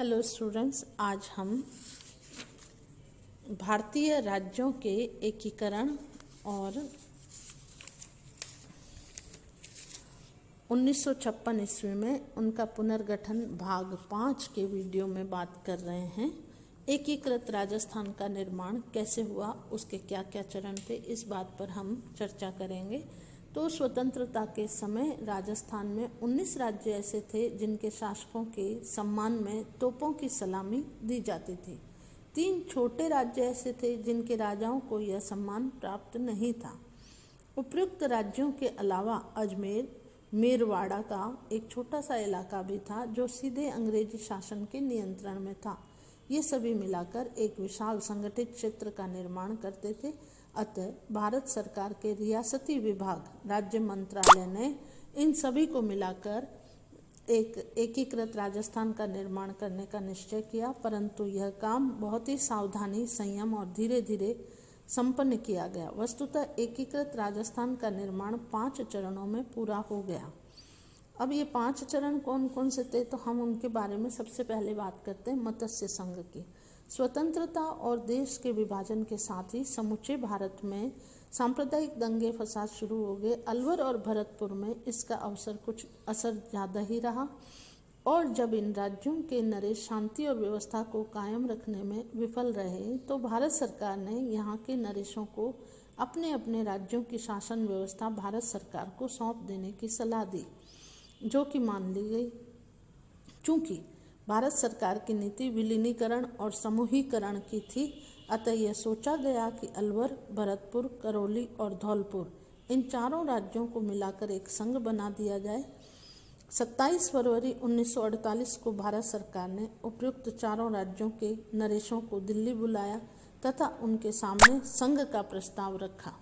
Hello students, आज हम भारतीय राज्यों के एकीकरण और 1956 ईस्वी में उनका पुनर्गठन भाग 5 के वीडियो में बात कर रहे हैं। एकीकृत राजस्थान का निर्माण कैसे हुआ, उसके क्या क्या चरण थे, इस बात पर हम चर्चा करेंगे। तो स्वतंत्रता के समय राजस्थान में 19 राज्य ऐसे थे जिनके शासकों के सम्मान में तोपों की सलामी दी जाती थी। 3 छोटे राज्य ऐसे थे जिनके राजाओं को यह सम्मान प्राप्त नहीं था। उपयुक्त राज्यों के अलावा अजमेर, मेरवाड़ा का एक छोटा सा इलाका भी था जो सीधे अंग्रेजी शासन के नियंत्रण में था। ये सभी मिलाकर एक विशाल संगठित क्षेत्र का निर्माण करते थे। अतः भारत सरकार के रियासती विभाग, राज्य मंत्रालय ने इन सभी को मिलाकर एक एकीकृत राजस्थान का निर्माण करने का निश्चय किया, परंतु यह काम बहुत ही सावधानी, संयम और धीरे धीरे संपन्न किया गया। वस्तुतः एकीकृत राजस्थान का निर्माण 5 चरणों में पूरा हो गया। अब ये 5 चरण कौन कौन से थे, तो हम उनके बारे में सबसे पहले बात करते हैं मत्स्य संघ की। स्वतंत्रता और देश के विभाजन के साथ ही समूचे भारत में सांप्रदायिक दंगे फसाद शुरू हो गए। अलवर और भरतपुर में इसका कुछ असर ज़्यादा ही रहा, और जब इन राज्यों के नरेश शांति और व्यवस्था को कायम रखने में विफल रहे तो भारत सरकार ने यहाँ के नरेशों को अपने अपने राज्यों की शासन व्यवस्था भारत सरकार को सौंप देने की सलाह दी, जो कि मान ली गई। चूँकि भारत सरकार की नीति विलीनीकरण और समूहीकरण की थी, अतः यह सोचा गया कि अलवर, भरतपुर, करौली और धौलपुर, इन चारों राज्यों को मिलाकर एक संघ बना दिया जाए। 27 फरवरी 1948 को भारत सरकार ने उपयुक्त चारों राज्यों के नरेशों को दिल्ली बुलाया तथा उनके सामने संघ का प्रस्ताव रखा।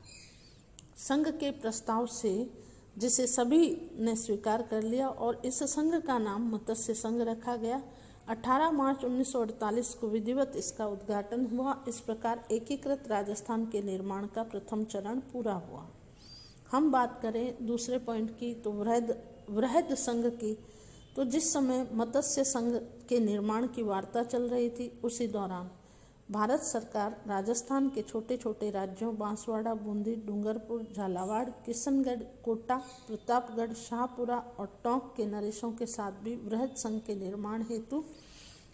संघ के प्रस्ताव से जिसे सभी ने स्वीकार कर लिया और इस संघ का नाम मत्स्य संघ रखा गया। 18 मार्च 1948 को विधिवत इसका उद्घाटन हुआ। इस प्रकार एकीकृत राजस्थान के निर्माण का प्रथम चरण पूरा हुआ। हम बात करें दूसरे पॉइंट की, तो वृहद संघ की, तो जिस समय मत्स्य संघ के निर्माण की वार्ता चल रही थी, उसी दौरान भारत सरकार राजस्थान के छोटे छोटे राज्यों बांसवाड़ा, बूंदी, डूंगरपुर, झालावाड़, किशनगढ़, कोटा, प्रतापगढ़, शाहपुरा और टोंक के नरेशों के साथ भी वृहद संघ के निर्माण हेतु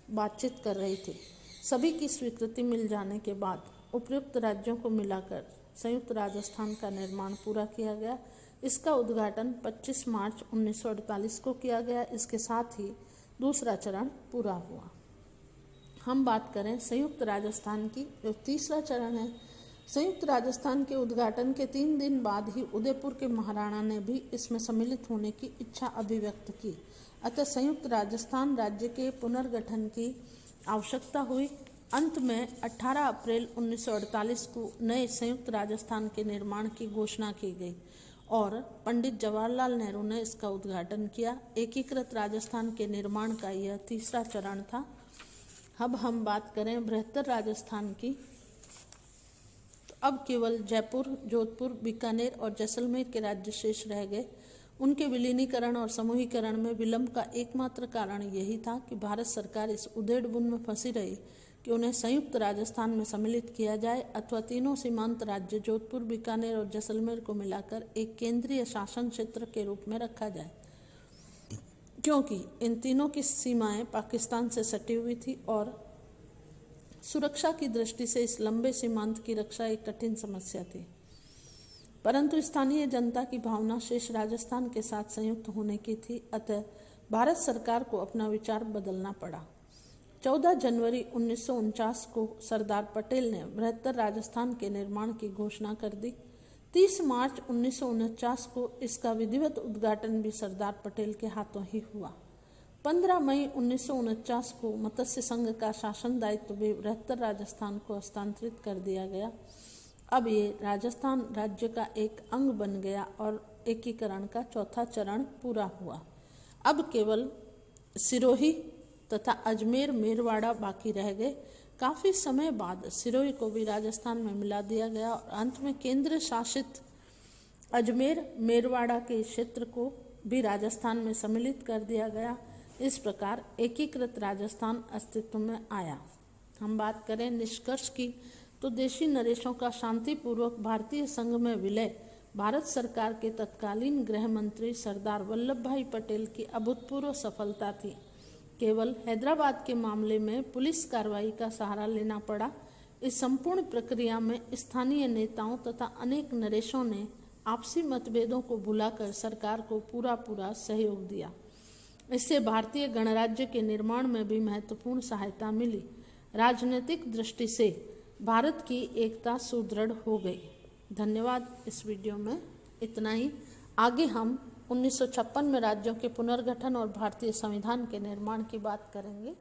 बातचीत कर रही थी। सभी की स्वीकृति मिल जाने के बाद उपयुक्त राज्यों को मिलाकर संयुक्त राजस्थान का निर्माण पूरा किया गया। इसका उद्घाटन 25 मार्च 1948 को किया गया। इसके साथ ही दूसरा चरण पूरा हुआ। हम बात करें संयुक्त राजस्थान की, जो तीसरा चरण है। संयुक्त राजस्थान के उद्घाटन के 3 दिन बाद ही उदयपुर के महाराणा ने भी इसमें सम्मिलित होने की इच्छा अभिव्यक्त की। अतः संयुक्त राजस्थान राज्य के पुनर्गठन की आवश्यकता हुई। अंत में 18 अप्रैल 1948 को नए संयुक्त राजस्थान के निर्माण की घोषणा की गई और पंडित जवाहरलाल नेहरू ने इसका उद्घाटन किया। एकीकृत राजस्थान के निर्माण का यह तीसरा चरण था। अब हम बात करें बृहत्तर राजस्थान की, तो अब केवल जयपुर, जोधपुर, बीकानेर और जैसलमेर के राज्य शेष रह गए। उनके विलीनीकरण और समूहीकरण में विलंब का एकमात्र कारण यही था कि भारत सरकार इस उधेड़-बुन में फंसी रही कि उन्हें संयुक्त राजस्थान में सम्मिलित किया जाए अथवा तीनों सीमांत राज्य जोधपुर, बीकानेर और जैसलमेर को मिलाकर एक केंद्रीय शासन क्षेत्र के रूप में रखा जाए, क्योंकि इन तीनों की सीमाएं पाकिस्तान से सटी हुई थी और सुरक्षा की दृष्टि से इस लंबे सीमांत की रक्षा एक कठिन समस्या थी। परंतु स्थानीय जनता की भावना शेष राजस्थान के साथ संयुक्त होने की थी, अतः भारत सरकार को अपना विचार बदलना पड़ा। 14 जनवरी 1949 को सरदार पटेल ने बृहत्तर राजस्थान के निर्माण की घोषणा कर दी। 30 मार्च 1949 को इसका विधिवत उद्घाटन भी सरदार पटेल के हाथों ही हुआ। 15 मई 1949 को मत्स्य संघ का शासन दायित्व भी बृहत्तर राजस्थान को हस्तांतरित कर दिया गया। अब ये राजस्थान राज्य का एक अंग बन गया और एकीकरण का चौथा चरण पूरा हुआ। अब केवल सिरोही तथा अजमेर, मेरवाड़ा बाकी रह गए। काफ़ी समय बाद सिरोही को भी राजस्थान में मिला दिया गया और अंत में केंद्र शासित अजमेर, मेरवाड़ा के क्षेत्र को भी राजस्थान में सम्मिलित कर दिया गया। इस प्रकार एकीकृत राजस्थान अस्तित्व में आया। हम बात करें निष्कर्ष की, तो देशी नरेशों का शांतिपूर्वक भारतीय संघ में विलय भारत सरकार के तत्कालीन गृह मंत्री सरदार वल्लभ भाई पटेल की अभूतपूर्व सफलता थी। केवल हैदराबाद के मामले में पुलिस कार्रवाई का सहारा लेना पड़ा। इस संपूर्ण प्रक्रिया में स्थानीय नेताओं तथा अनेक नरेशों ने आपसी मतभेदों को भुलाकर सरकार को पूरा सहयोग दिया। इससे भारतीय गणराज्य के निर्माण में भी महत्वपूर्ण सहायता मिली। राजनीतिक दृष्टि से भारत की एकता सुदृढ़ हो गई। धन्यवाद। इस वीडियो में इतना ही। आगे हम 1956 में राज्यों के पुनर्गठन और भारतीय संविधान के निर्माण की बात करेंगे।